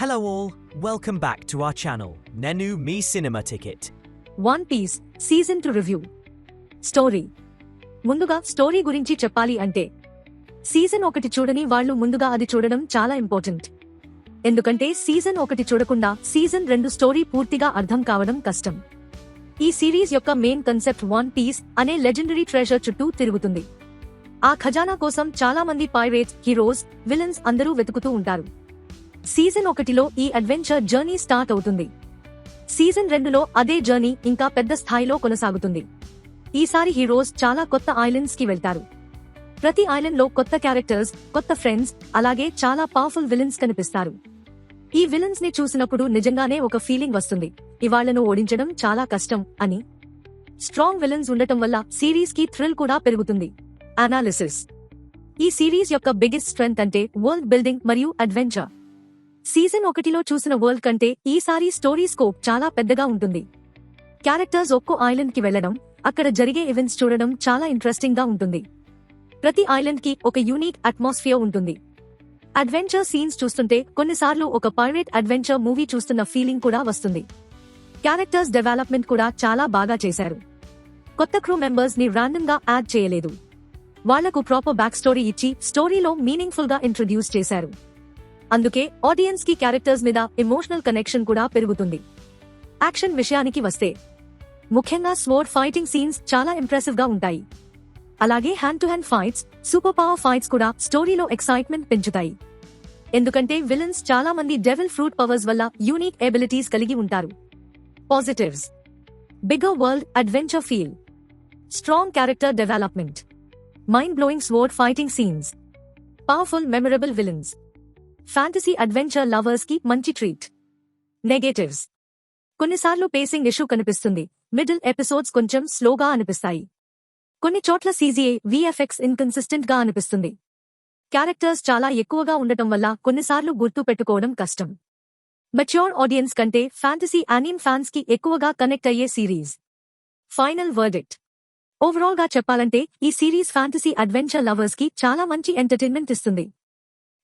Hello all, welcome back to our channel, Nenu Me Cinema Ticket. One Piece season 2 review. Story. ముందుగా story గురించి చెప్పాలి అంటే season 1 చూడని వాళ్ళు ముందుగా అది చూడడం చాలా ఇంపార్టెంట్. ఎందుకంటే సీజన్ 1 చూడకుండా సీజన్ 2 స్టోరీ పూర్తిగా అర్థం కావడం కష్టం. ఈ సిరీస్ యొక్క మెయిన్ కన్సెప్ట్ వన్ పీస్ అనే లెజెండరీ ట్రెజర్ చుట్టూ తిరుగుతుంది. ఆ ఖజానా కోసం చాలా మంది పైరేట్స్, హీరోస్, విలన్స్ అందరూ వెతుకుతూ ఉంటారు. సీజన్ 1లో ఈ అడ్వెంచర్ జర్నీ స్టార్ట్ అవుతుంది. సీజన్ 2లో అదే జర్నీ ఇంకా పెద్ద స్థాయిలో కొనసాగుతుంది. ఈసారి హీరోస్ చాలా కొత్త ఐలాండ్స్ కి వెళ్తారు. ప్రతి ఐలాండ్ లో కొత్త క్యారెక్టర్స్, కొత్త ఫ్రెండ్స్, అలాగే చాలా పవర్ఫుల్ విలన్స్ కనిపిస్తారు. ఈ విలన్స్ ని చూసినప్పుడు నిజంగానే ఒక ఫీలింగ్ వస్తుంది, ఇవాళ్లను ఓడించడం చాలా కష్టం అని. స్ట్రాంగ్ విలన్స్ ఉండటం వల్ల సిరీస్ కి థ్రిల్ కూడా పెరుగుతుంది. అనాలిసిస్. ఈ సిరీస్ యొక్క బిగ్గెస్ట్ స్ట్రెంగ్త్ అంటే వరల్డ్ బిల్డింగ్ మరియు అడ్వెంచర్. సీజన్ 1లో చూసిన వరల్డ్ కంటే ఈసారి స్టోరీ స్కోప్ చాలా పెద్దగా ఉంటుంది. క్యారెక్టర్స్ ఒక్కో ఐలాండ్ కి వెళ్లడం, అక్కడ జరిగే ఈవెంట్స్ చూడడం చాలా ఇంట్రెస్టింగ్ గా ఉంటుంది. ప్రతి ఐలాండ్ కి ఒక యూనిక్ అట్మాస్ఫియర్ ఉంటుంది. అడ్వెంచర్ సీన్స్ చూస్తుంటే కొన్నిసార్లు ఒక పైరేట్ అడ్వెంచర్ మూవీ చూస్తున్న ఫీలింగ్ కూడా వస్తుంది. క్యారెక్టర్స్ డెవలప్మెంట్ కూడా చాలా బాగా చేశారు. కొత్త క్రూ మెంబర్స్ ని ర్యాండమ్ గా యాడ్ చేయలేదు. వాళ్లకు ప్రాపర్ బ్యాక్ స్టోరీ ఇచ్చి స్టోరీలో మీనింగ్ఫుల్ గా ఇంట్రొడ్యూస్ చేశారు. అందుకే ఆడియన్స్ కి క్యారెక్టర్స్ మీద ఎమోషనల్ కనెక్షన్ కూడా పెరుగుతుంది. యాక్షన్ విషయానికి వస్తే ముఖ్యంగా స్వోర్డ్ ఫైటింగ్ సీన్స్ చాలా ఇంప్రెసివ్ గా ఉంటాయి. అలాగే hand to hand fights, super power fights కూడా స్టోరీలో ఎక్సైట్మెంట్ పెంచుతాయి. ఎందుకంటే విలన్స్ చాలా మంది డెవిల్ ఫ్రూట్ పవర్స్ వల్ల యూనిక్ ఎబిలిటీస్ కలిగి ఉంటారు. Positives. Bigger world adventure feel, strong character development, mind blowing sword fighting scenes, powerful memorable villains. Fantasy adventure lovers కి మంచి ట్రీట్. నెగటివ్స్. కొన్నిసార్లు పేసింగ్ ఇష్యూ కనిపిస్తుంది. మిడిల్ ఎపిసోడ్స్ కొంచెం స్లోగా అనిపిస్తాయి. కొన్ని చోట్ల CGI, VFX ఇన్కన్సిస్టెంట్ గా అనిపిస్తుంది. క్యారెక్టర్స్ చాలా ఎక్కువగా ఉండటం వల్ల కొన్నిసార్లు గుర్తు పెట్టుకోవడం కష్టం. మెచ్యూర్ ఆడియన్స్ కంటే ఫ్యాంటసీ యానిమ్ ఫ్యాన్స్ కి ఎక్కువగా కనెక్ట్ అయ్యే సిరీస్. Final verdict. ఓవరాల్ గా చెప్పాలంటే ఈ సిరీస్ ఫ్యాంటసీ అడ్వెంచర్ లవర్స్ కి చాలా మంచి ఎంటర్టైన్మెంట్ ఇస్తుంది.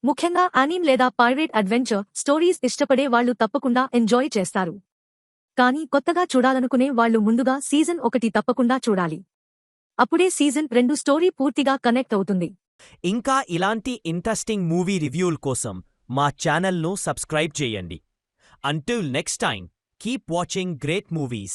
ముఖ్యంగా యానిమ్ లేదా పైరేట్ అడ్వెంచర్ స్టోరీస్ ఇష్టపడే వాళ్లు తప్పకుండా ఎంజాయ్ చేస్తారు. కానీ కొత్తగా చూడాలనుకునే వాళ్లు ముందుగా సీజన్ 1 తప్పకుండా చూడాలి. అప్పుడే సీజన్ 2 స్టోరీ పూర్తిగా కనెక్ట్ అవుతుంది. ఇంకా ఇలాంటి ఇంట్రెస్టింగ్ మూవీ రివ్యూల కోసం మా ఛానల్ను సబ్స్క్రైబ్ చేయండి. Until next time, keep watching great movies.